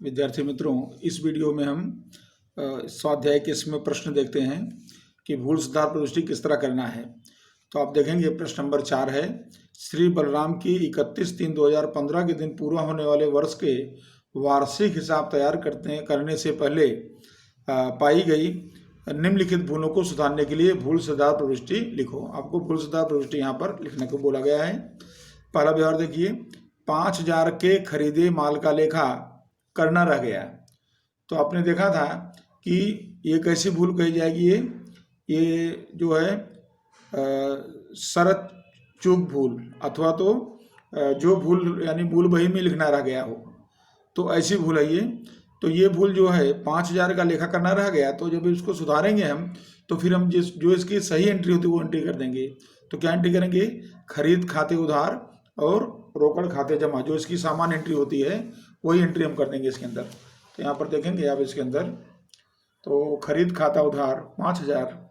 विद्यार्थी मित्रों, इस वीडियो में हम स्वाध्याय के इसमें प्रश्न देखते हैं कि भूल सुधार प्रविष्टि किस तरह करना है। तो आप देखेंगे प्रश्न नंबर 4 है, श्री बलराम की 31/3/2015 के दिन पूरा होने वाले वर्ष के वार्षिक हिसाब तैयार करने से पहले पाई गई निम्नलिखित भूलों को सुधारने के लिए भूल सुधार प्रविष्टि लिखो। आपको भूल सुधार प्रविष्टि यहाँ पर लिखने को बोला गया है। पहला व्यवहार देखिए, 5000 के खरीदे माल का लेखा करना रह गया। तो आपने देखा था कि ये कैसी भूल कही जाएगी, ये जो है शरत चूक भूल अथवा तो जो भूल यानी भूल बही में लिखना रह गया हो, तो ऐसी भूल है ये। तो ये भूल जो है 5000 का लेखा करना रह गया, तो जब इसको सुधारेंगे हम तो फिर हम जो इसकी सही एंट्री होती है वो एंट्री कर देंगे। तो क्या एंट्री करेंगे, खरीद खाते उधार और रोकड़ खाते जमा, जो इसकी सामान्य एंट्री होती है वही एंट्री हम कर देंगे इसके अंदर। तो यहाँ पर देखेंगे आप इसके अंदर, तो खरीद खाता उधार 5000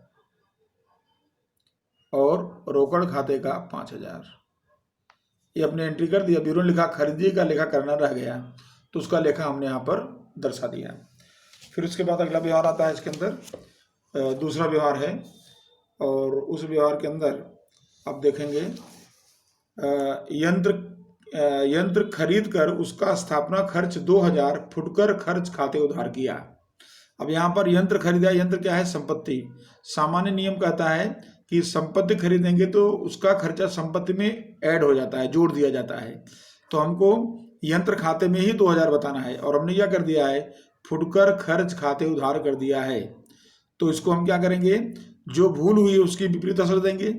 और रोकड़ खाते का 5000, ये अपने एंट्री कर दिया। ब्यूरो लिखा खरीदी का लेखा करना रह गया, तो उसका लेखा हमने यहाँ पर दर्शा दिया। फिर उसके बाद अगला व्यवहार आता है इसके अंदर, दूसरा व्यवहार है, और उस व्यवहार के अंदर आप देखेंगे यंत्र खरीद कर उसका स्थापना खर्च 2000 फुटकर खर्च खाते उधार किया। अब यहाँ पर यंत्र खरीदा, यंत्र क्या है, संपत्ति। सामान्य नियम कहता है कि संपत्ति खरीदेंगे तो उसका खर्चा संपत्ति में ऐड हो जाता है, जोड़ दिया जाता है। तो हमको यंत्र खाते में ही 2000 बताना है, और हमने क्या कर दिया है, फुटकर खर्च खाते उधार कर दिया है। तो इसको हम क्या करेंगे, जो भूल हुई है उसकी विपरीत असर देंगे।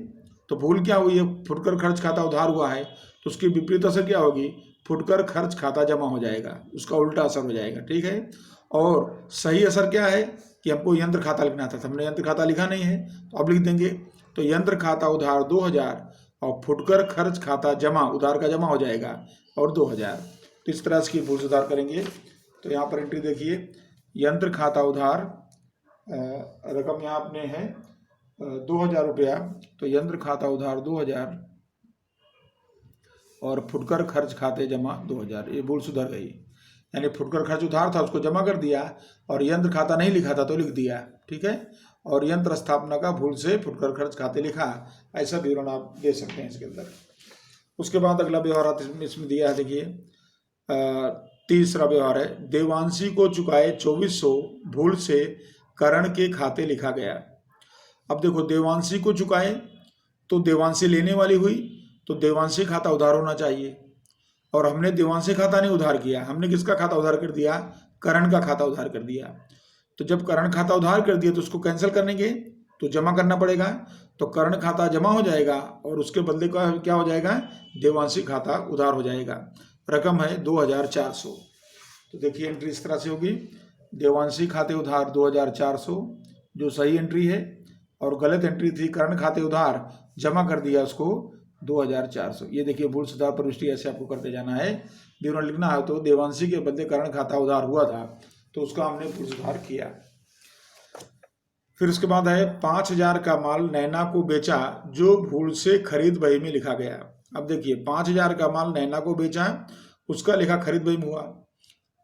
तो भूल क्या हुई है, फुटकर खर्च खाता उधार हुआ है, तो उसकी विपरीत असर क्या होगी, फुटकर खर्च खाता जमा हो जाएगा, उसका उल्टा असर हो जाएगा। ठीक है। और सही असर क्या है कि हमको यंत्र खाता लिखना था, हमने यंत्र खाता लिखा नहीं है, तो अब लिख देंगे। तो यंत्र खाता उधार 2000 और फुटकर खर्च खाता जमा, उधार का जमा हो जाएगा, और 2000। तो इस तरह से भूल सुधार करेंगे। तो यहाँ पर एंट्री देखिए, यंत्र खाता उधार रकम यहाँ अपने है 2000 रुपया, तो यंत्र खाता उधार 2000 और फुटकर खर्च खाते जमा 2000, ये भूल सुधर गई। यानी फुटकर खर्च उधार था उसको जमा कर दिया, और यंत्र खाता नहीं लिखा था तो लिख दिया। ठीक है। और यंत्र स्थापना का भूल से फुटकर खर्च खाते लिखा, ऐसा विवरण आप दे सकते हैं इसके अंदर। उसके बाद अगला व्यवहार इसमें दिया है, देखिए तीसरा व्यवहार है, देवांशी को चुकाए 2400 भूल से करण के खाते लिखा गया। अब देखो, देवांशी को चुकाए तो देवांशी लेने वाली हुई, तो देवांशी खाता उधार होना चाहिए, और हमने देवांशी खाता नहीं उधार किया, हमने किसका खाता उधार कर दिया, करण का खाता उधार कर दिया। तो जब करण खाता उधार कर दिया तो उसको कैंसिल करेंगे तो जमा करना पड़ेगा, तो करण खाता जमा हो जाएगा और उसके बदले का क्या हो जाएगा, देवांशी खाता उधार हो जाएगा। रकम है 2400। तो देखिए एंट्री इस तरह से होगी, देवांशी खाते उधार 2400 जो सही एंट्री है, और गलत एंट्री थी करण खाते उधार जमा कर दिया उसको 2400। ये देखिए भूल सुधार प्रविष्टि ऐसे आपको करते जाना है। विवरण लिखना है तो देवांशी के बदले करण खाता उधार हुआ था, तो उसका हमने भूल सुधार किया। फिर उसके बाद है 5000 का माल नैना को बेचा जो भूल से खरीद बही में लिखा गया। अब देखिए 5000 का माल नैना को बेचा, उसका लिखा खरीद बही में हुआ,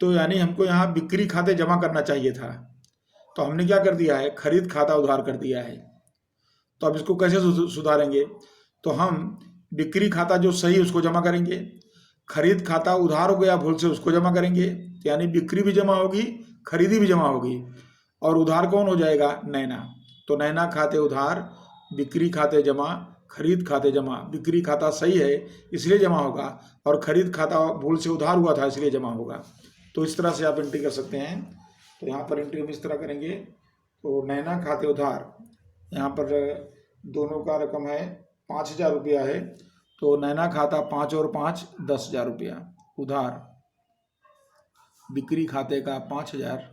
तो यानी हमको यहाँ बिक्री खाते जमा करना चाहिए था, तो हमने क्या कर दिया है, खरीद खाता उधार कर दिया है। तो अब इसको कैसे सुधारेंगे, तो हम बिक्री खाता जो सही है उसको जमा करेंगे, खरीद खाता उधार हो गया भूल से उसको जमा करेंगे, यानी बिक्री भी जमा होगी खरीदी भी जमा होगी, और उधार कौन हो जाएगा, नैना। तो नैना खाते उधार बिक्री खाते जमा खरीद खाते जमा, बिक्री खाता सही है इसलिए जमा होगा, और खरीद खाता भूल से उधार हुआ था इसलिए जमा होगा। तो इस तरह से आप एंट्री कर सकते हैं। तो यहाँ पर एंट्री हम इस तरह करेंगे, तो नैना खाते उधार, यहाँ पर दोनों का रकम है 5000 रुपया है, तो नैना खाता 5 और 5 10,000 रुपया उधार, बिक्री खाते का 5000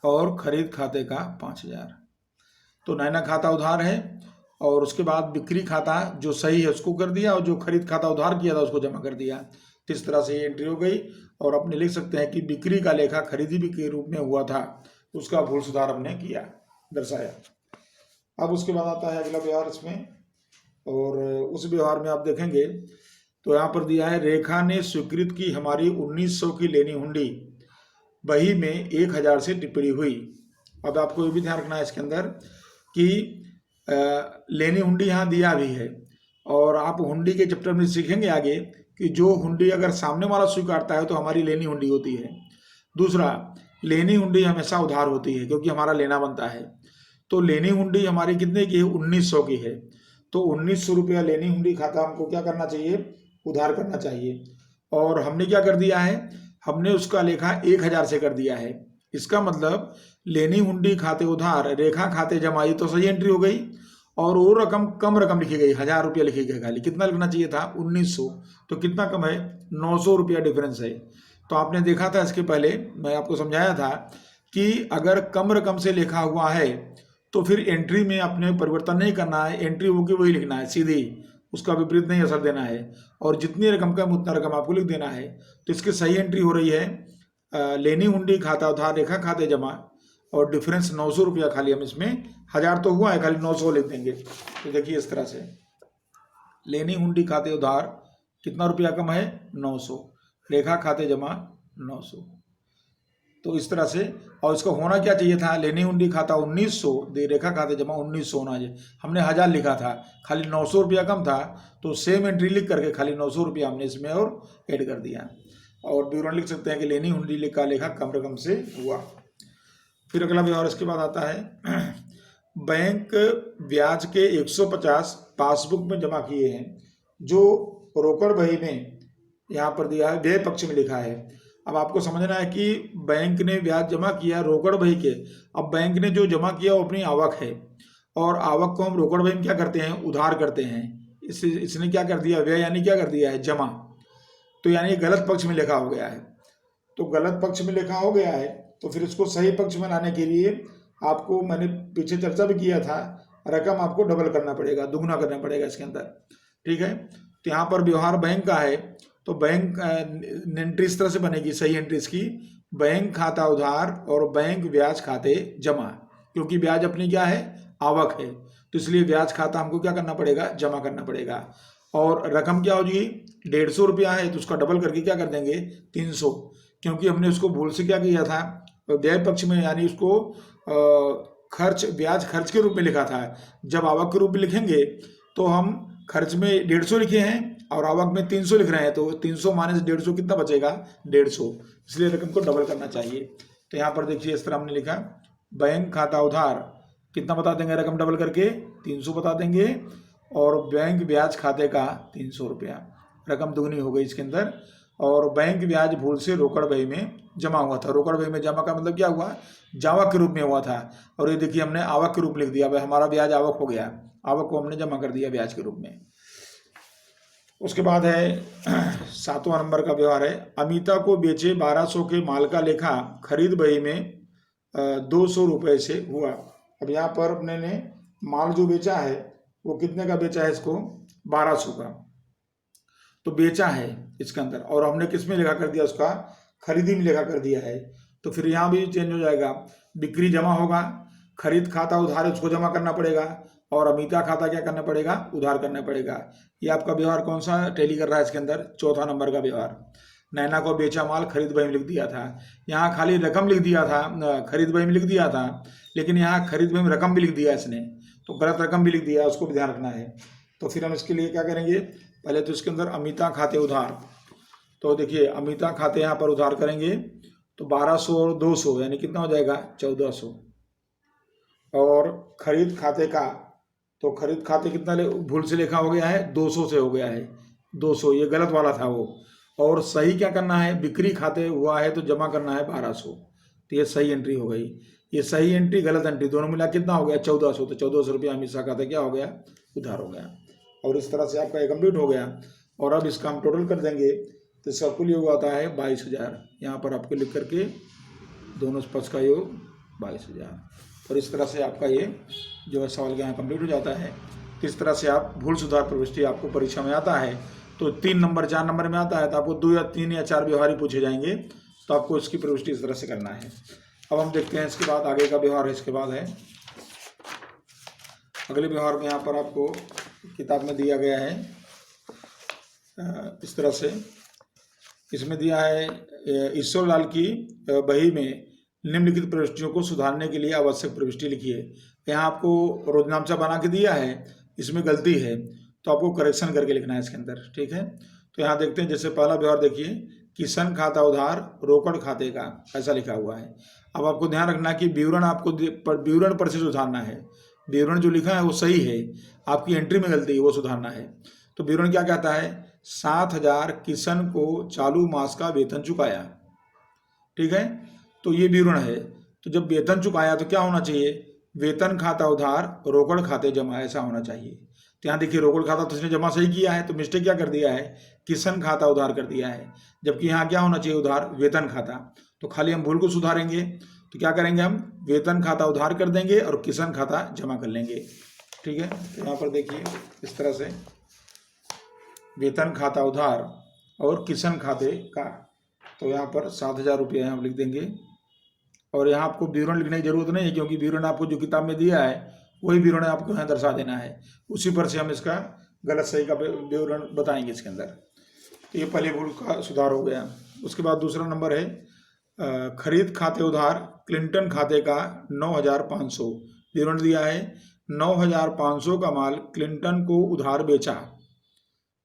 और खरीद खाते का 5000। तो नैना खाता उधार है, और उसके बाद बिक्री खाता जो सही है उसको कर दिया, और जो खरीद खाता उधार किया था उसको जमा कर दिया। तो इस तरह से ये एंट्री हो गई, और अपने लिख सकते हैं कि बिक्री का लेखा खरीदी भी के रूप में हुआ था, उसका भूल सुधार हमने किया, दर्शाया। अब उसके बाद आता है अगला व्यवहार इसमें, और उस व्यवहार में आप देखेंगे तो यहाँ पर दिया है, रेखा ने स्वीकृत की हमारी 1900 की लेनी हुंडी बही में 1000 से टिप्पणी हुई। अब आपको ये भी ध्यान रखना है इसके अंदर कि लेनी हुंडी यहाँ दिया भी है, और आप हुंडी के चैप्टर में सीखेंगे आगे कि जो हुंडी अगर सामने वाला स्वीकारता है तो हमारी लेनी हुंडी होती है। दूसरा, लेनी हुंडी हमेशा उधार होती है क्योंकि हमारा लेना बनता है। तो लेनी हुंडी हमारी कितने की है? 1900 की है। तो 1900 रुपया लेनी हुंडी खाता हमको क्या करना चाहिए? उधार करना चाहिए। और हमने क्या कर दिया है? हमने उसका लेखा 1000 से कर दिया है। इसका मतलब लेनी हुंडी खाते उधार रेखा खाते जमा, ये तो सही एंट्री हो गई। और वो रकम कम रकम लिखी गई, 1000 रुपया लिखी गई खाली। कितना लिखना चाहिए था? 1900। तो कितना कम है? 900 रुपया डिफरेंस है। तो आपने देखा था इसके पहले, मैं आपको समझाया था कि अगर कम रकम से लिखा हुआ है तो फिर एंट्री में अपने परिवर्तन नहीं करना है, एंट्री होगी वही लिखना है सीधी, उसका विपरीत नहीं असर देना है। और जितनी रकम कम उतना रकम आपको लिख देना है। तो इसकी सही एंट्री हो रही है लेनी हुंडी खाता उधार रेखा खाते जमा, और डिफरेंस 900 रुपया खाली हम इसमें, 1000 तो हुआ है, खाली 900 लिख देंगे। तो देखिए इस तरह से लेनी हुंडी खाते उधार कितना रुपया कम है? 900, रेखा खाते जमा 900। तो इस तरह से, और इसको होना क्या चाहिए था? लेनी हुंडी खाता 1900 रेखा खाते जमा 1900 होना चाहिए। हमने 1000 लिखा था, खाली 900 रुपया कम था, तो सेम एंट्री लिख करके खाली 900 रुपया हमने इसमें और ऐड कर दिया। और विवरण लिख सकते हैं कि लेनी हुंडी का लेखा कम रकम से हुआ। फिर अगला व्यवहार इसके बाद आता है बैंक ब्याज के 150 पासबुक में जमा किए हैं, जो रोकड़ बही में यहाँ पर दिया है, व्यय पक्ष में लिखा है। अब आपको समझना है कि बैंक ने ब्याज जमा किया रोकड़ बही के। अब बैंक ने जो जमा किया वो अपनी आवक है, और आवक को हम रोकड़ बही में क्या करते हैं? उधार करते हैं। इसने क्या कर दिया? व्यय यानी क्या कर दिया है? जमा। तो यानी गलत पक्ष में लिखा हो गया है। तो गलत पक्ष में लिखा हो गया है, तो फिर इसको सही पक्ष में लाने के लिए आपको, मैंने पीछे चर्चा भी किया था, रकम आपको डबल करना पड़ेगा, दुगना करना पड़ेगा इसके अंदर। ठीक है। तो यहाँ पर व्यवहार बैंक का है, तो बैंक एंट्री इस तरह से बनेगी, सही एंट्री इसकी, बैंक खाता उधार और बैंक ब्याज खाते जमा। क्योंकि ब्याज अपनी क्या है? आवक है, तो इसलिए ब्याज खाता हमको क्या करना पड़ेगा? जमा करना पड़ेगा। और रकम क्या होगी? 150 रुपया है, तो उसका डबल करके क्या कर देंगे? 300। क्योंकि हमने उसको भूल से क्या किया था? व्यय पक्ष में, यानी उसको खर्च, ब्याज खर्च के रूप में लिखा था। जब आवक के रूप में लिखेंगे तो हम खर्च में 150 लिखे हैं और आवक में 300 लिख रहे हैं, तो 300 माइनस 150 कितना बचेगा? 150। इसलिए रकम को डबल करना चाहिए। तो यहाँ पर देखिए इस तरह हमने लिखा, बैंक खाता उधार कितना बता देंगे रकम डबल करके? 300 बता देंगे, और बैंक ब्याज खाते का 300 रुपया, रकम दुगनी हो गई इसके अंदर। और बैंक ब्याज भूल से रोकड़ बही में जमा हुआ था। रोकड़ बही में जमा का मतलब क्या हुआ? जावक के रूप में हुआ था, और ये देखिए हमने आवक के रूप लिख दिया। भाई हमारा ब्याज आवक हो गया, आवक को हमने जमा कर दिया ब्याज के रूप में। उसके बाद है 7वां नंबर का व्यवहार है, अमिता को बेचे 1200 के माल का लेखा खरीद बही में 200 रुपये से हुआ। अब यहाँ पर अपने ने माल जो बेचा है वो कितने का बेचा है? इसको 1200 का तो बेचा है इसके अंदर, और हमने किस में लेखा कर दिया? उसका खरीदी में लेखा कर दिया है। तो फिर यहाँ भी चेंज हो जाएगा, बिक्री जमा होगा, खरीद खाता उधार है उसको जमा करना पड़ेगा, और अमिता खाता क्या करना पड़ेगा? उधार करना पड़ेगा। ये आपका व्यवहार कौन सा टैली कर रहा है इसके अंदर? 4वां नंबर का व्यवहार। नैना को बेचा माल खरीद बही में लिख दिया था, यहाँ खाली रकम लिख दिया था, खरीद बही में लिख दिया था, लेकिन यहाँ खरीद बही में रकम भी लिख दिया इसने, तो गलत रकम भी लिख दिया, उसको भी ध्यान रखना है। तो फिर हम इसके लिए क्या करेंगे? पहले तो इसके अंदर अमिता खाते उधार, तो देखिए अमिता खाते यहाँ पर उधार करेंगे, तो 1200 और 200 यानी कितना हो जाएगा? 1400। और खरीद खाते का, तो खरीद खाते कितना भूल से लिखा हो गया है? 200 से हो गया है, 200, ये गलत वाला था वो। और सही क्या करना है? बिक्री खाते हुआ है तो जमा करना है 1200, तो ये सही एंट्री हो गई। ये सही एंट्री गलत एंट्री दोनों मिला कितना हो गया? 1400। तो 1400 रुपया हमेशा खाते क्या हो गया? उधार हो गया। और इस तरह से आपका ये कंप्लीट हो गया। और अब इसका हम टोटल कर देंगे, तो इसका कुल योग आता है 22,000। यहाँ पर आपको लिख करके दोनों पक्ष का योग 22,000। और इस तरह से आपका ये जो है सवाल यहाँ कंप्लीट हो जाता है। किस तरह से आप भूल सुधार प्रविष्टि आपको परीक्षा में आता है, तो 3 नंबर 4 नंबर में आता है, तो आपको 2 या 3 या 4 व्यवहार ही पूछे जाएंगे, तो आपको इसकी प्रविष्टि इस तरह से करना है। अब हम देखते हैं इसके बाद आगे का व्यवहार है। इसके बाद है अगले व्यवहार में, यहाँ पर आपको किताब में दिया गया है इस तरह से इसमें दिया है ईश्वर लाल की बही में निम्नलिखित प्रविष्टियों को सुधारने के लिए आवश्यक प्रविष्टि लिखिए। यहाँ आपको रोजनामचा बना के दिया है, इसमें गलती है तो आपको करेक्शन करके लिखना है इसके अंदर, ठीक है। तो यहाँ देखते हैं, जैसे पहला व्यवहार देखिए, किशन खाता उधार रोकड़ खाते का, ऐसा लिखा हुआ है। अब आपको ध्यान रखना कि विवरण आपको विवरण पर से सुधारना है। विवरण जो लिखा है वो सही है, आपकी एंट्री में गलती है वो सुधारना है। तो विवरण क्या कहता है, 7,000 किशन को चालू मास का वेतन चुकाया, ठीक है। तो ये विवरण है। तो जब वेतन चुकाया तो क्या होना चाहिए, वेतन खाता उधार रोकड़ खाते जमा, ऐसा होना चाहिए। तो यहाँ देखिए रोकड़ खाता तो इसने जमा सही किया है, तो मिस्टेक क्या कर दिया है, किशन खाता उधार कर दिया है, जबकि यहाँ क्या होना चाहिए, उधार वेतन खाता। तो खाली हम भूल को सुधारेंगे, तो क्या करेंगे, हम वेतन खाता उधार कर देंगे और किशन खाता जमा कर लेंगे, ठीक है। तो यहाँ पर देखिए इस तरह से वेतन खाता उधार और किशन खाते का, तो यहाँ पर 7,000 रुपये हम लिख देंगे। और यहाँ आपको विवरण लिखने की जरूरत नहीं है, क्योंकि विवरण आपको जो किताब में दिया है वही विवरण आपको यहाँ दर्शा देना है, उसी पर से हम इसका गलत सही का विवरण बताएंगे इसके अंदर। तो ये पहले भूल का सुधार हो गया। उसके बाद दूसरा नंबर है खरीद खाते उधार क्लिंटन खाते का 9,500, विवरण दिया है 9,500 का माल क्लिंटन को उधार बेचा,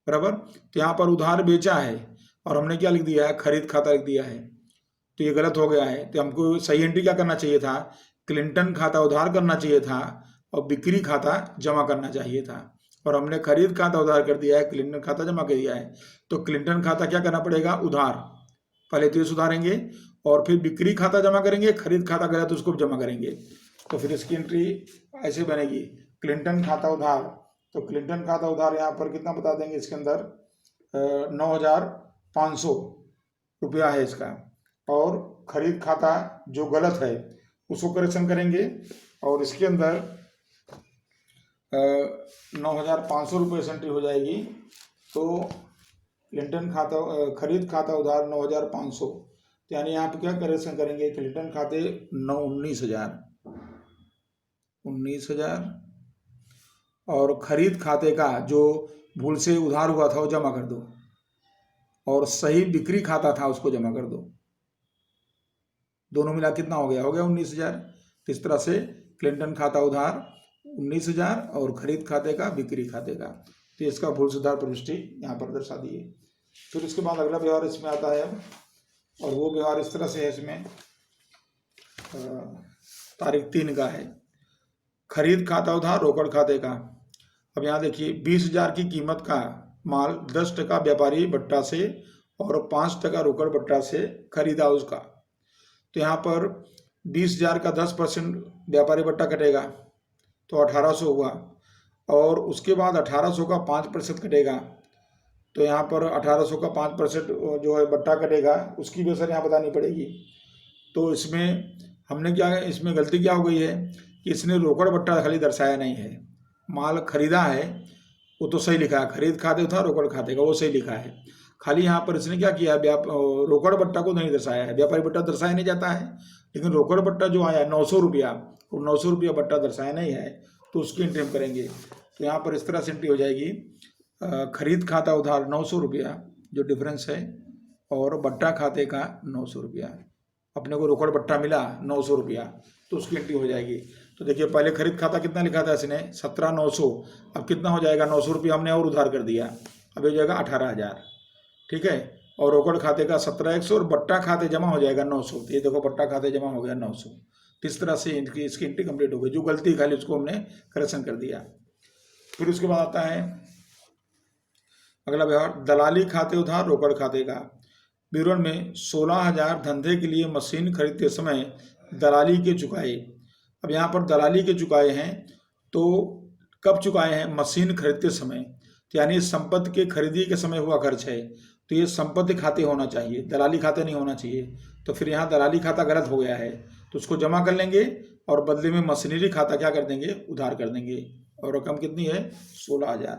बराबर। तो यहाँ पर उधार बेचा है और हमने क्या लिख दिया है, खरीद खाता लिख दिया है, तो ये गलत हो गया है। तो हमको सही एंट्री क्या करना चाहिए था, क्लिंटन खाता उधार करना चाहिए था और बिक्री खाता जमा करना चाहिए था, और हमने खरीद खाता उधार कर दिया है, क्लिंटन खाता जमा कर दिया है। तो क्लिंटन खाता क्या करना पड़ेगा, उधार, पहले तो ये सुधारेंगे और फिर बिक्री खाता जमा करेंगे, खरीद खाता गया तो उसको जमा करेंगे। तो फिर इसकी एंट्री ऐसे बनेगी, क्लिंटन खाता उधार, तो क्लिंटन खाता उधार यहाँ पर कितना बता देंगे, इसके अंदर 9,500 रुपया है इसका, और खरीद खाता जो गलत है उसको करेक्शन करेंगे, और इसके अंदर 9,500 रुपये से एंट्री हो जाएगी। तो क्लिंटन खाता खरीद खाता उधार 9,500, तो यानी यहाँ पे क्या करेक्शन करेंगे, क्लिंटन खाते 19,000 और खरीद खाते का जो भूल से उधार हुआ था वो जमा कर दो, और सही बिक्री खाता था उसको जमा कर दो, दोनों मिला कितना हो गया 19,000। तो इस तरह से क्लिंटन खाता उधार 19,000 और खरीद खाते का बिक्री खाते का, तो इसका भूल सुधार प्रविष्टि यहाँ पर दर्शा दिए। फिर उसके बाद अगला व्यवहार इसमें आता है, और वो व्यवहार इस तरह से है, इसमें तारीख 3 का है, खरीद खाता उधार रोकड़ खाते का। अब यहाँ देखिए 20,000 की कीमत का माल 10% व्यापारी बट्टा से और 5% रोकड़ बट्टा से खरीदा उसका। तो यहाँ पर 20,000 का 10% व्यापारी बट्टा कटेगा तो 1,800 हुआ, और उसके बाद 1,800 का 5% कटेगा, तो यहाँ पर 1,800 का 5% जो है बट्टा कटेगा, उसकी भी असर यहाँ बतानी पड़ेगी। तो इसमें हमने क्या है, इसमें गलती क्या हो गई है कि इसने रोकड़ बट्टा खाली दर्शाया नहीं है, माल खरीदा है वो तो सही लिखा है, खरीद खाते था रोकड़ खाते का वो सही लिखा है, खाली यहाँ पर इसने क्या किया, रोकड़ बट्टा को नहीं दर्शाया है। व्यापारी बट्टा दर्शाया नहीं जाता है, लेकिन रोकड़ बट्टा जो आया 900 रुपया, और 900 रुपया बट्टा दर्शाया नहीं है, तो उसकी एंट्री हम करेंगे। तो यहाँ पर इस तरह से एंट्री हो जाएगी, खरीद खाता उधार 900 रुपया जो डिफरेंस है, और बट्टा खाते का 900 रुपया, अपने को रोकड़ बट्टा मिला 900 रुपया, तो उसकी एंट्री हो जाएगी। तो देखिए पहले खरीद खाता कितना लिखा था इसने 17,900, अब कितना हो जाएगा, 900 रुपया हमने और उधार कर दिया, अब हो जाएगा 18,000, ठीक है। और रोकड़ खाते का 17,100 और बट्टा खाते जमा हो जाएगा 900, तो ये देखो बट्टा खाते जमा हो गया 900। इस तरह से इसकी एंट्री कंप्लीट हो गई, जो गलती खाली उसको हमने करेक्शन कर दिया। फिर उसके बाद आता है अगला व्यवहार, दलाली खाते उधार रोकड़ खाते का। विवरण में 16,000 धंधे के लिए मशीन खरीदते समय दलाली के चुकाए। अब यहाँ पर दलाली के चुकाए हैं, तो कब चुकाए हैं, मशीन खरीदते समय, यानी संपत्ति के खरीदी के समय हुआ खर्च है, तो ये संपत्ति खाते होना चाहिए, दलाली खाते नहीं होना चाहिए। तो फिर यहाँ दलाली खाता गलत हो गया है, तो उसको जमा कर लेंगे और बदले में मशीनरी खाता क्या कर देंगे, उधार कर देंगे, और रकम कितनी है 16,000।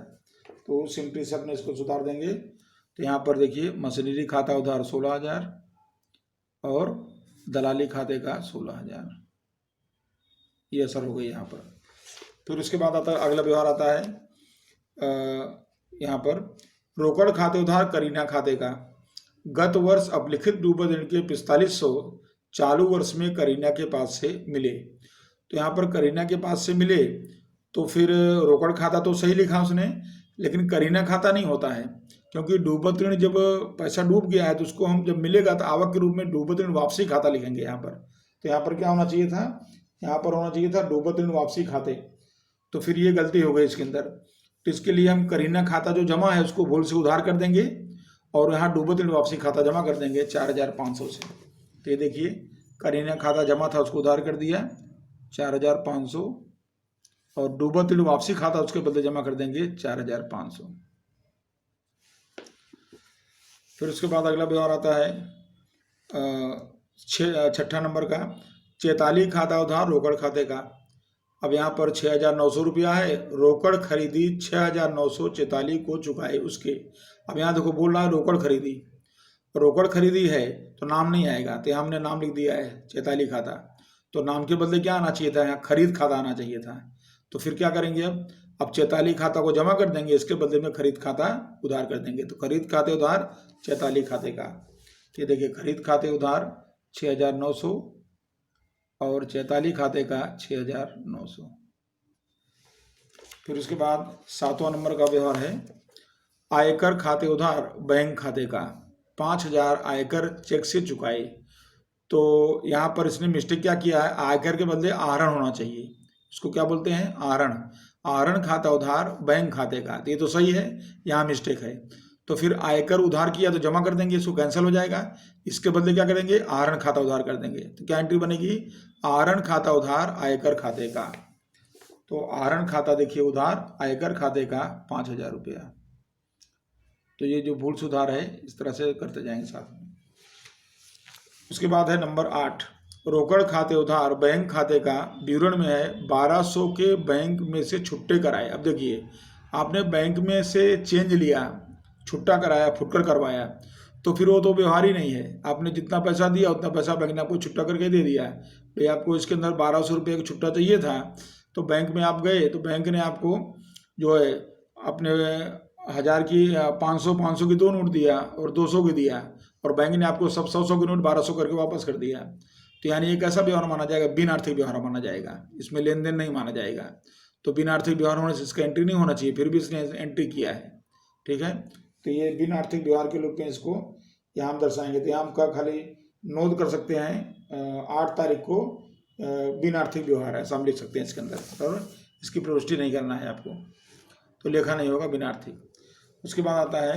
तो सिंपली से अपने इसको सुधार देंगे। तो यहाँ पर देखिए मशीनरी खाता उधार 16,000 और दलाली खाते का 16,000, ये असर हो गई यहाँ पर। फिर उसके बाद आता अगला व्यवहार आता है यहाँ पर रोकड़ खाते उधार करीना खाते का। गत वर्ष अपलिखित डूबत ऋण के 4500 चालू वर्ष में करीना के पास से मिले। तो यहाँ पर करीना के पास से मिले तो फिर रोकड़ खाता तो सही लिखा उसने, लेकिन करीना खाता नहीं होता है, क्योंकि डूबत ऋण जब पैसा डूब गया है तो उसको हम जब मिलेगा तो आवक के रूप में डूबत ऋण वापसी खाता लिखेंगे यहाँ पर। तो यहाँ पर क्या होना चाहिए था, यहाँ पर होना चाहिए था डूबत ऋण वापसी खाते। तो फिर ये गलती हो गई इसके अंदर। तो इसके लिए हम करीना खाता जो जमा है उसको भूल से उधार कर देंगे और यहाँ डूबत ऋण वापसी खाता जमा कर देंगे 4500 से। तो ये देखिए करीना खाता जमा था उसको उधार कर दिया 4500 और डूबत ऋण वापसी खाता उसके बदले जमा कर देंगे 4500। फिर उसके बाद अगला व्यवहार आता है छठा नंबर का, चैताली खाता उधार रोकड़ खाते का। अब यहाँ पर 6900 रुपया है, रोकड़ खरीदी 6900 चैताली को चुकाए उसके। अब यहाँ देखो बोल रहा है रोकड़ खरीदी, रोकड़ खरीदी है तो नाम नहीं आएगा, तो हमने नाम लिख दिया है चैताली खाता। तो नाम के बदले क्या आना चाहिए था, यहाँ खरीद खाता आना चाहिए था। तो फिर क्या करेंगे, अब चैताली खाता को जमा कर देंगे, इसके बदले में खरीद खाता उधार कर देंगे। तो खरीद खाते उधार चैताली खाते का। ये देखिए खरीद खाते उधार 6900 और चैताली खाते का 6900। फिर उसके बाद 7वां नंबर का व्यवहार है आयकर खाते उधार बैंक खाते का। 5000 आयकर चेक से चुकाए। तो यहाँ पर इसने मिस्टेक क्या किया है, आयकर के बदले आहरण होना चाहिए, उसको क्या बोलते हैं आहरण। आहरण खाता उधार बैंक खाते का, तो ये तो सही है, यहाँ मिस्टेक है। तो फिर आयकर उधार किया तो जमा कर देंगे, इसको कैंसिल हो जाएगा। इसके बदले क्या करेंगे, आहरण खाता उधार कर देंगे। तो क्या एंट्री बनेगी, आहरण खाता उधार आयकर खाते का। तो आहरण खाता देखिए उधार आयकर खाते का 5000 रुपया। तो ये जो भूल सुधार है इस तरह से करते जाएंगे साथ में। उसके बाद है नंबर 8, रोकड़ खाते उधार बैंक खाते का। विवरण में है 1200 के बैंक में से छुट्टे कराए। अब देखिए आपने बैंक में से चेंज लिया, छुट्टा कराया, फुटकर करवाया, तो फिर वो तो व्यवहार ही नहीं है। आपने जितना पैसा दिया उतना पैसा बैंक ने आपको छुट्टा करके दे दिया। भाई आपको इसके अंदर 1200 रुपये का छुट्टा चाहिए था, तो बैंक में आप गए तो बैंक ने आपको जो है अपने 1000 की 500 की 2 नोट दिया और 200 की दिया, और बैंक ने आपको सब 100 की नोट 1200 करके वापस कर दिया। तो यानी एक ऐसा व्यवहार माना जाएगा, बिन आर्थिक व्यवहार माना जाएगा, इसमें लेन देन नहीं माना जाएगा। तो बिन आर्थिक व्यवहार होने से इसका एंट्री नहीं होना चाहिए, फिर भी इसने एंट्री किया है, ठीक है। तो ये बिन आर्थिक व्यवहार के रूप में इसको यहाँ हम दर्शाएंगे। तो यहाँ हम का खाली नोट कर सकते हैं 8 तारीख को बिन आर्थिक व्यवहार है, ऐसा हम लिख सकते हैं इसके अंदर, और इसकी प्रविष्टि नहीं करना है आपको, तो लेखा नहीं होगा बिन आर्थिक। उसके बाद आता है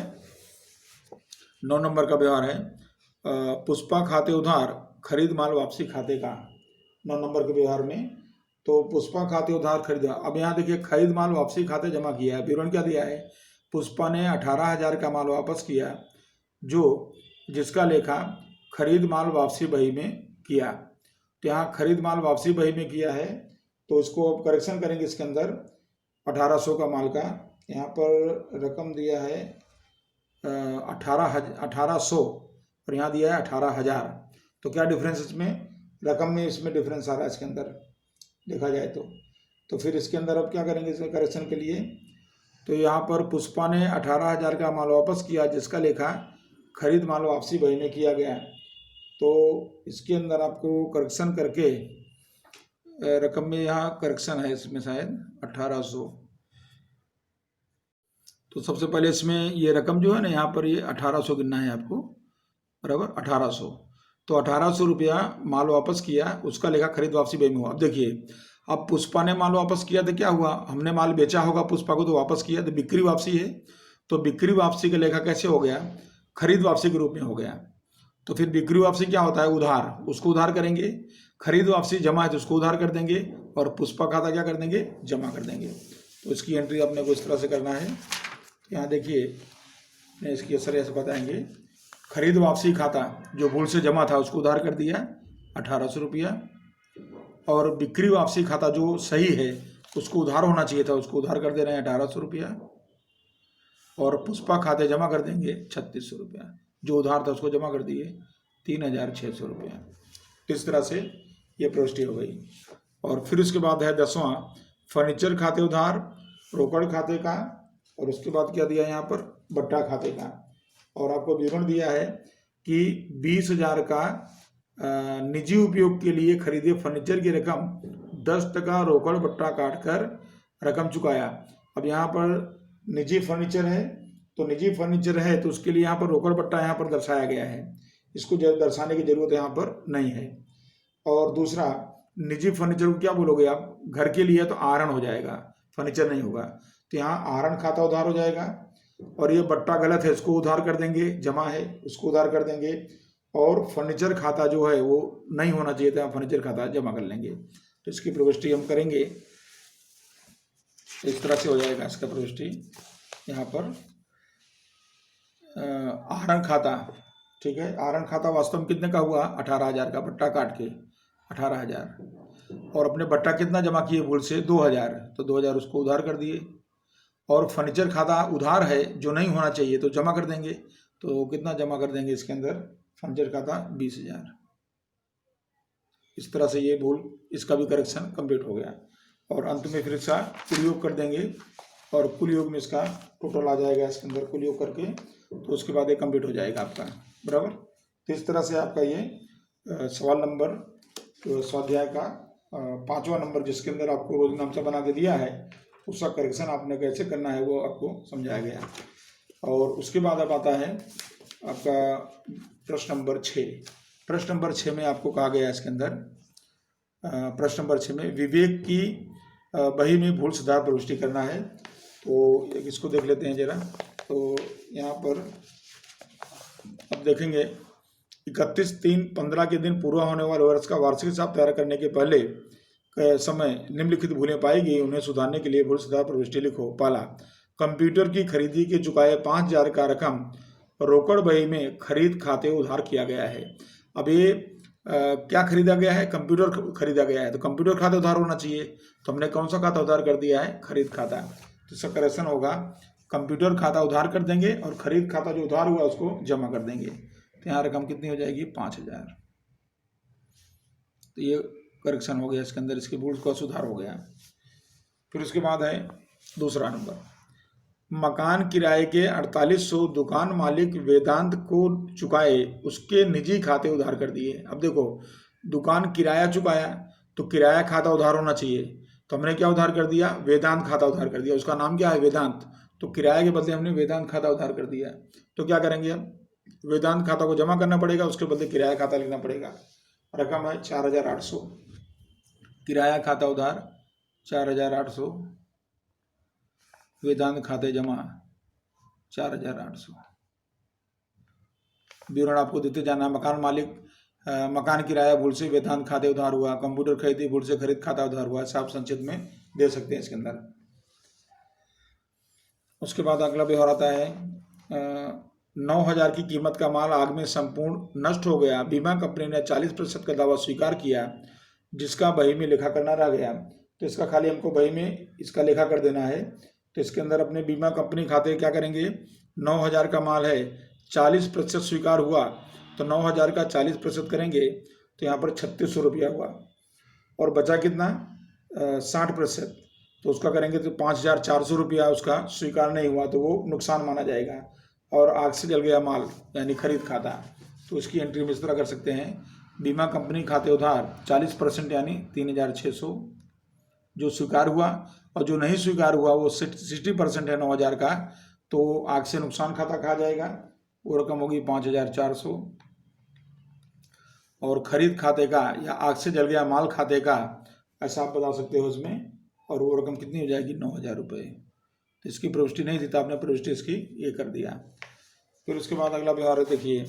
9 नंबर का व्यवहार है पुष्पा खाते उधार खरीद माल वापसी खाते का। 9 नंबर के व्यवहार में तो पुष्पा खाते उधार खरीद। अब यहाँ देखिए खरीद माल वापसी खाते जमा किया है, विवरण क्या दिया है, पुष्पा ने 18,000 का माल वापस किया जो जिसका लेखा खरीद माल वापसी बही में किया। तो यहाँ खरीद माल वापसी बही में किया है, तो इसको अब करेक्शन करेंगे इसके अंदर 1800 का माल का। यहाँ पर रकम दिया है 1800 और यहाँ दिया है 18,000। तो क्या डिफरेंस इसमें, रकम में इसमें डिफरेंस आ रहा है इसके अंदर देखा जाए तो फिर इसके अंदर अब क्या करेंगे इसके करेक्शन के लिए। तो यहाँ पर पुष्पा ने 18,000 का माल वापस किया जिसका लेखा खरीद माल वापसी बही में किया गया। तो इसके अंदर आपको करेक्शन करके रकम में यहाँ करेक्शन है इसमें शायद 1800। तो सबसे पहले इसमें ये रकम जो है ना यहाँ पर ये 1800 गिनना है आपको, बराबर 1800। तो 1800 रुपया माल वापस किया, उसका लेखा खरीद वापसी बही में हुआ। अब देखिए अब पुष्पा ने माल वापस किया तो क्या हुआ, हमने माल बेचा होगा पुष्पा को तो वापस किया, तो बिक्री वापसी है। तो बिक्री वापसी का लेखा कैसे हो गया, खरीद वापसी के रूप में हो गया। तो फिर बिक्री वापसी क्या होता है, उधार, उसको उधार करेंगे। खरीद वापसी जमा है तो उसको उधार कर देंगे, और पुष्पा खाता क्या कर देंगे, जमा कर देंगे। तो इसकी एंट्री अपने को इस तरह से करना है। यहाँ देखिए इसकी असर ऐसे बताएंगे, खरीद वापसी खाता जो भूल से जमा था उसको उधार कर दिया 1800 रुपया, और बिक्री वापसी खाता जो सही है उसको उधार होना चाहिए था उसको उधार कर दे रहे हैं 1800 रुपया, और पुष्पा खाते जमा कर देंगे 3600 रुपया, जो उधार था उसको जमा कर दिए 3600 रुपया। इस तरह से ये प्रविष्टि हो गई। और फिर उसके बाद है 10वां फर्नीचर खाते उधार रोकड़ खाते का, और उसके बाद क्या दिया यहाँ पर बट्टा खाते का। और आपको विवरण दिया है कि 20,000 का निजी उपयोग के लिए खरीदे फर्नीचर की रकम 10% रोकड़ बट्टा काटकर रकम चुकाया। अब यहाँ पर निजी फर्नीचर है, तो निजी फर्नीचर है तो उसके लिए यहाँ पर रोकड़ बट्टा यहाँ पर दर्शाया गया है, इसको दर्शाने की जरूरत यहाँ पर नहीं है। और दूसरा, निजी फर्नीचर को क्या बोलोगे आप, घर के लिए तो आहरण हो जाएगा, फर्नीचर नहीं होगा, तो यहाँ आहरण खाता उधार हो जाएगा। और ये बट्टा गलत है, इसको उधार कर देंगे, जमा है उसको उधार कर देंगे। और फर्नीचर खाता जो है वो नहीं होना चाहिए था, फर्नीचर खाता जमा कर लेंगे। तो इसकी प्रविष्टि हम करेंगे, इस तरह से हो जाएगा इसका प्रविष्टि। यहाँ पर आहरण खाता, ठीक है, आहरण खाता वास्तव में कितने का हुआ, 18,000 का, बट्टा काट के 18,000। और अपने बट्टा कितना जमा किए भूल से, 2,000, तो 2,000 उसको उधार कर दिए। और फर्नीचर खाता उधार है जो नहीं होना चाहिए, तो जमा कर देंगे। तो कितना जमा कर देंगे इसके अंदर, फर्नीचर खाता 20,000। इस तरह से ये भूल, इसका भी करेक्शन कंप्लीट हो गया। और अंत में फिर इसका कुल योग कर देंगे, और कुल योग में इसका टोटल आ जाएगा इसके अंदर, कुल योग करके, तो उसके बाद ये कंप्लीट हो जाएगा आपका, बराबर। तो इस तरह से आपका ये सवाल नंबर स्वाध्याय का 5वां नंबर, जिसके अंदर आपको रोजनामचा बना के दिया है, उसका करेक्शन आपने कैसे करना है वो आपको समझाया गया। और उसके बाद अब आता है आपका प्रश्न नंबर 6। प्रश्न नंबर 6 में आपको कहा गया है इसके अंदर, प्रश्न नंबर 6 में विवेक की बही में भूल सुधार प्रविष्टि करना है। तो इसको देख लेते हैं जरा। तो यहाँ पर अब देखेंगे, 31/3/15 के दिन पूरा होने वाले वर्ष का वार्षिक हिसाब तैयार करने के पहले समय निम्नलिखित भूलें पाई गई, उन्हें सुधारने के लिए भूल सुधार प्रविष्टि लिखो। पहला, कंप्यूटर की खरीदी के चुकाए 5,000 का रकम रोकड़ बही में खरीद खाते उधार किया गया है। अब ये क्या खरीदा गया है, कंप्यूटर खरीदा गया है, तो कंप्यूटर खाता उधार होना चाहिए, तो हमने कौन सा खाता उधार कर दिया है, खरीद खाता। तो इसका करेक्शन होगा, कंप्यूटर खाता उधार कर देंगे और खरीद खाता जो उधार हुआ उसको जमा कर देंगे। तो यहाँ रकम कितनी हो जाएगी, 5,000। तो ये करेक्शन हो गया इसके अंदर, इसके भूल का सुधार हो गया। फिर उसके बाद है दूसरा नंबर, मकान किराए के 4800 दुकान मालिक वेदांत को चुकाए, उसके निजी खाते उधार कर दिए। अब देखो, दुकान किराया चुकाया तो किराया खाता उधार होना चाहिए, तो हमने क्या उधार कर दिया, वेदांत खाता उधार कर दिया। उसका नाम क्या है, वेदांत, तो किराए के बदले हमने वेदांत खाता उधार कर दिया। तो क्या करेंगे, हम वेदांत खाता को जमा करना पड़ेगा, उसके बदले किराया खाता लिखना पड़ेगा। रकम है 4,800, किराया खाता उधार 4,800, वेदांत खाते जमा 4,800। विवरण आपको देते जाना। मकान मालिक मकान किराया भूल से वेदांत खाते उधार हुआ, कंप्यूटर खरीदी भूल से खरीद खाता उधार हुआ, सब संक्षिप्त में दे सकते हैं इसके अंदर। उसके बाद अगला व्यवहार आता है, 9,000 की कीमत का माल आग में संपूर्ण नष्ट हो गया, बीमा कंपनी ने 40% का दावा स्वीकार किया, जिसका बही में लेखा करना रह गया। तो इसका खाली हमको बही में इसका लेखा कर देना है। तो इसके अंदर अपने बीमा कंपनी खाते क्या करेंगे, 9,000 का माल है, 40% स्वीकार हुआ, तो 9,000 का 40% करेंगे, तो यहाँ पर 3,600 रुपया हुआ। और बचा कितना, 60%, तो उसका करेंगे तो 5,400 रुपया उसका स्वीकार नहीं हुआ, तो वो नुकसान माना जाएगा। और आग से जल गया माल यानी खरीद खाता, तो इसकी एंट्री में इस तरह कर सकते हैं, बीमा कंपनी खाते उधार 40% यानी 3,600 जो स्वीकार हुआ, और जो नहीं स्वीकार हुआ वो 60% है 9,000 का, तो आग से नुकसान खाता कहा जाएगा, वो रकम होगी 5,400। और खरीद खाते का या आग से जल गया माल खाते का ऐसा आप बता सकते हो इसमें, और वो रकम कितनी हो जाएगी, 9,000 रुपये। तो इसकी प्रविष्टि नहीं थी, तो आपने प्रविष्टि इसकी ये कर दिया। फिर उसके बाद अगला व्यवहार देखिए,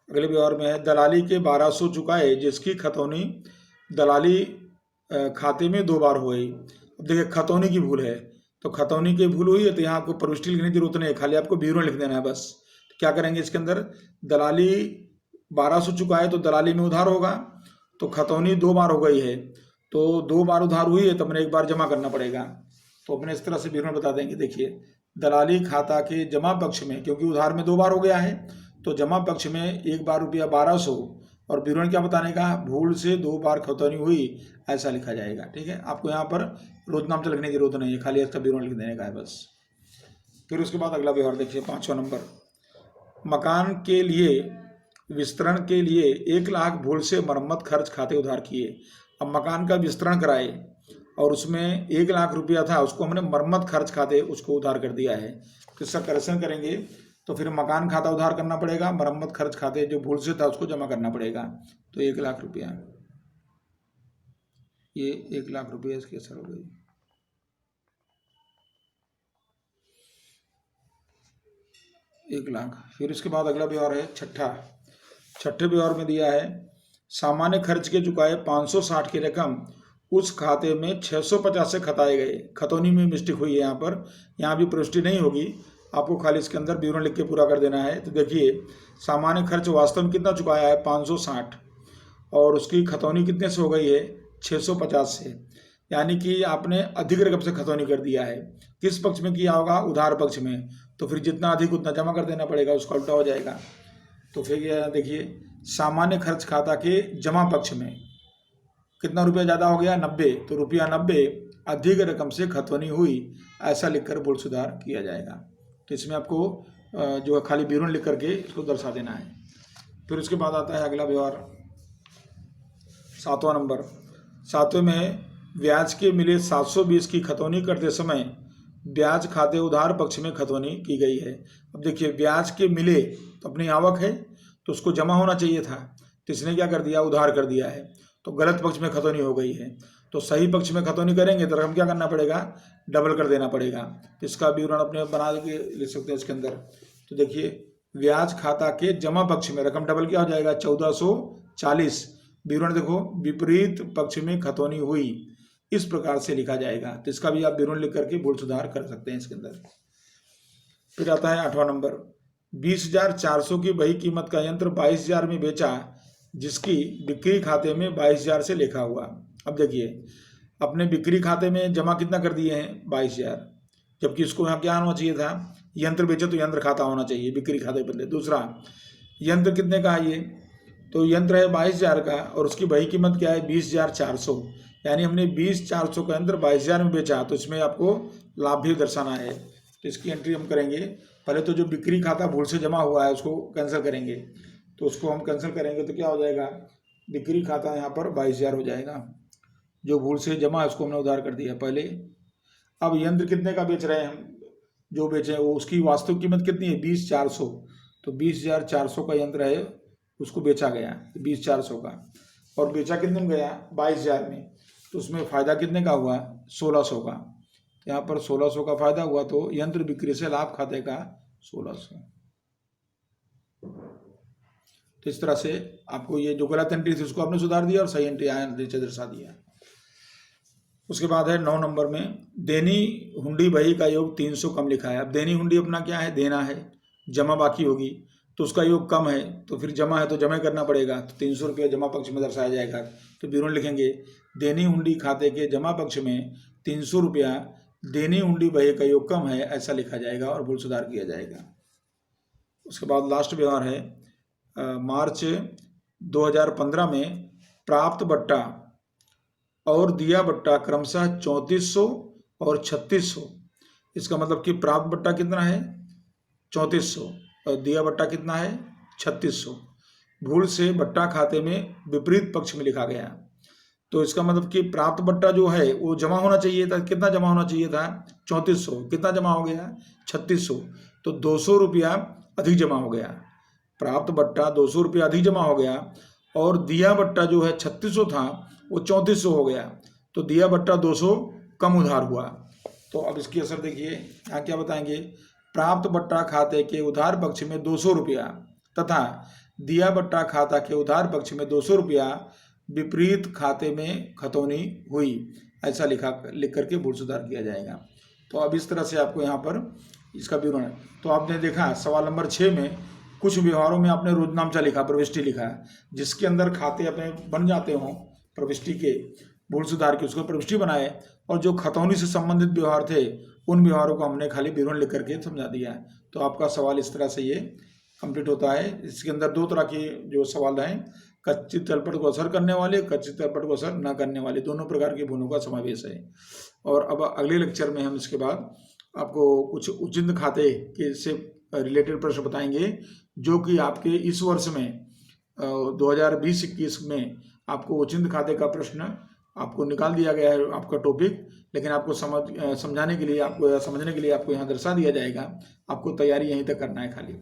अगले व्यवहार में है, दलाली के 1,200 चुकाए, जिसकी खतौनी दलाली खाते में 2 बार हो गई। अब देखिए, खतौनी की भूल है, तो खतौनी की भूल हुई है, तो यहाँ आपको प्रविष्टि लिखने की जरूरत नहीं है, खाली आपको विवरण लिख देना है बस। तो क्या करेंगे इसके अंदर, दलाली 1,200 चुकाए तो दलाली में उधार होगा, तो खतौनी 2 बार हो गई है, तो 2 बार उधार हुई है, तो अपने 1 बार जमा करना पड़ेगा। तो अपने इस तरह से विवरण बता देंगे। देखिए, दलाली खाता के जमा पक्ष में, क्योंकि उधार में 2 बार हो गया है, तो जमा पक्ष में 1 बार रुपया 1,200, और विवरण क्या बताने का, भूल से 2 बार खतौनी हुई, ऐसा लिखा जाएगा। ठीक है, आपको यहाँ पर रोजनामचा लिखने की जरूरत नहीं है, खाली इसका विवरण लिख देने का है बस। फिर उसके बाद अगला व्यवहार देखिए, 5वां नंबर, मकान के लिए विस्तरण के लिए 1 लाख भूल से मरम्मत खर्च खाते उधार किए। अब मकान का विस्तरण कराए और उसमें 1 लाख रुपया था, उसको हमने मरम्मत खर्च खाते उसको उधार कर दिया है। तो इसका करेक्शन करेंगे तो फिर मकान खाता उधार करना पड़ेगा, मरम्मत खर्च खाते जो भूल से था उसको जमा करना पड़ेगा। तो 1 लाख रुपया, ये 1 लाख रुपया इसकी असर हो गई। एक लाख। फिर इसके बाद अगला व्यवहार है छठे व्यवहार में दिया है सामान्य खर्च के चुकाए 560 की रकम उस खाते में 650 से खताए गए। खतौनी में मिस्टेक हुई है यहाँ भी प्रविष्टि नहीं होगी, आपको खाली इसके अंदर विवरण लिख के पूरा कर देना है। तो देखिए सामान्य खर्च वास्तव में कितना चुकाया है 560 और उसकी खतौनी कितने से हो गई है 650 से, यानी कि आपने अधिक रकम से खतौनी कर दिया है। किस पक्ष में किया होगा? उधार पक्ष में। तो फिर जितना अधिक उतना जमा कर देना पड़ेगा, उसका उल्टा हो जाएगा। तो फिर ये देखिए सामान्य खर्च खाता के जमा पक्ष में कितना रुपया ज़्यादा हो गया 90, तो रुपया 90 अधिक रकम से खतौनी हुई, ऐसा लिखकर भूल सुधार किया जाएगा। तो इसमें आपको जो है खाली विवरण लिख करके इसको दर्शा देना है। फिर उसके बाद आता है अगला व्यवहार 7वां नंबर। 7वें में ब्याज के मिले 720 की खतौनी करते समय ब्याज खाते उधार पक्ष में खतौनी की गई है। अब देखिए ब्याज के मिले तो अपनी आवक है तो उसको जमा होना चाहिए था, तो इसने क्या कर दिया? उधार कर दिया है, तो गलत पक्ष में खतौनी हो गई है। तो सही पक्ष में खतौनी करेंगे तो रकम क्या करना पड़ेगा? डबल कर देना पड़ेगा। तो इसका विवरण अपने बना के लिख सकते हैं इसके अंदर। तो देखिए ब्याज खाता के जमा पक्ष में रकम डबल क्या हो जाएगा 1440। विवरण देखो विपरीत पक्ष में खतौनी हुई, इस प्रकार से लिखा जाएगा। तो इसका भी आप विवरण लिख करके भूल सुधार कर सकते हैं इसके अंदर। फिर आता है 8वां नंबर। 20,400 की बही कीमत का यंत्र 22,000 में बेचा, जिसकी बिक्री खाते में 22,000 से लिखा हुआ। अब देखिए अपने बिक्री खाते में जमा कितना कर दिए हैं 22,000, जबकि इसको यहाँ क्या होना चाहिए था? यंत्र बेचे तो यंत्र खाता होना चाहिए बिक्री खाते बदले। दूसरा यंत्र कितने का है? ये तो यंत्र है 22,000 का और उसकी बही कीमत क्या है 20,400, यानी हमने 20,400 का यंत्र 22,000 में बेचा, तो इसमें आपको लाभ भी दर्शाना है। तो इसकी एंट्री हम करेंगे। पहले तो जो बिक्री खाता भूल से जमा हुआ है उसको कैंसिल करेंगे, तो उसको हम कैंसिल करेंगे तो क्या हो जाएगा? बिक्री खाता यहाँ पर 22,000 हो जाएगा, जो भूल से जमा है उसको हमने उधार कर दिया पहले। अब यंत्र कितने का बेच रहे हैं हम? जो बेचे वो उसकी वास्तविक कीमत कितनी है 20,400, तो 20,400 का यंत्र है उसको बेचा गया 20,400 का, और बेचा कितने में गया 22,000 में, तो उसमें फ़ायदा कितने का हुआ 1,600 का। यहाँ पर 1,600 का फायदा हुआ, तो यंत्र बिक्री से लाभ खाते का 1,600। तो इस तरह से आपको ये जो गलत एंट्री थी उसको आपने सुधार दिया और सही एंट्री आया नीचे दर्शा दिया। उसके बाद है 9 नंबर में देनी हुंडी बही का योग 300 कम लिखा है। अब देनी हुंडी अपना क्या है? देना है, जमा बाकी होगी तो उसका योग कम है, तो फिर जमा है तो जमा करना पड़ेगा, तो 300 रुपया जमा पक्ष में दर्शाया जाएगा। तो विवरण लिखेंगे देनी हुंडी खाते के जमा पक्ष में 300 रुपया देनी हुंडी बही का योग कम है, ऐसा लिखा जाएगा और भूल सुधार किया जाएगा। उसके बाद लास्ट व्यवहार है मार्च 2015 में प्राप्त बट्टा और दिया बट्टा क्रमशः 3400 और 3600। इसका मतलब कि प्राप्त बट्टा कितना है 3400 और दिया बट्टा कितना है 3600। भूल से बट्टा खाते में विपरीत पक्ष में लिखा गया, तो इसका मतलब कि प्राप्त बट्टा जो है वो जमा होना चाहिए था। कितना जमा होना चाहिए था 3400, कितना जमा हो गया 3600, तो 200 रुपया अधिक जमा हो गया। प्राप्त बट्टा 200 रुपया अधिक जमा हो गया और दिया बट्टा जो है 3600 था वो 3400 हो गया, तो दिया बट्टा 200 कम उधार हुआ। तो अब इसकी असर देखिए यहाँ क्या बताएंगे, प्राप्त बट्टा खाते के उधार पक्ष में 200 रुपया तथा दिया बट्टा खाता के उधार पक्ष में 200 रुपया विपरीत खाते में खतौनी हुई, ऐसा लिख करके भूल सुधार किया जाएगा। तो अब इस तरह से आपको यहाँ पर इसका विवरण है। तो आपने देखा सवाल नंबर 6 में कुछ व्यवहारों में आपने रोजनामचा लिखा, प्रविष्टि लिखा, जिसके अंदर खाते अपने बन जाते हों प्रविष्टि के भूल सुधार के, उसको प्रविष्टि बनाए, और जो खतौनी से संबंधित व्यवहार थे उन व्यवहारों को हमने खाली विवरण लिख करके समझा दिया है। तो आपका सवाल इस तरह से ये कंप्लीट होता है। इसके अंदर 2 तरह के जो सवाल हैं, कच्ची तलपट को असर करने वाले, कच्ची तलपट को असर न करने वाले, दोनों प्रकार के भूलों का समावेश है। और अब अगले लेक्चर में हम इसके बाद आपको कुछ उचित खाते के से रिलेटेड प्रश्न बताएंगे, जो कि आपके इस वर्ष में 2020-21 में आपको उचित खाते का प्रश्न आपको निकाल दिया गया है आपका टॉपिक, लेकिन आपको समझाने के लिए, आपको समझने के लिए आपको यहाँ दर्शा दिया जाएगा। आपको तैयारी यहीं तक करना है खाली।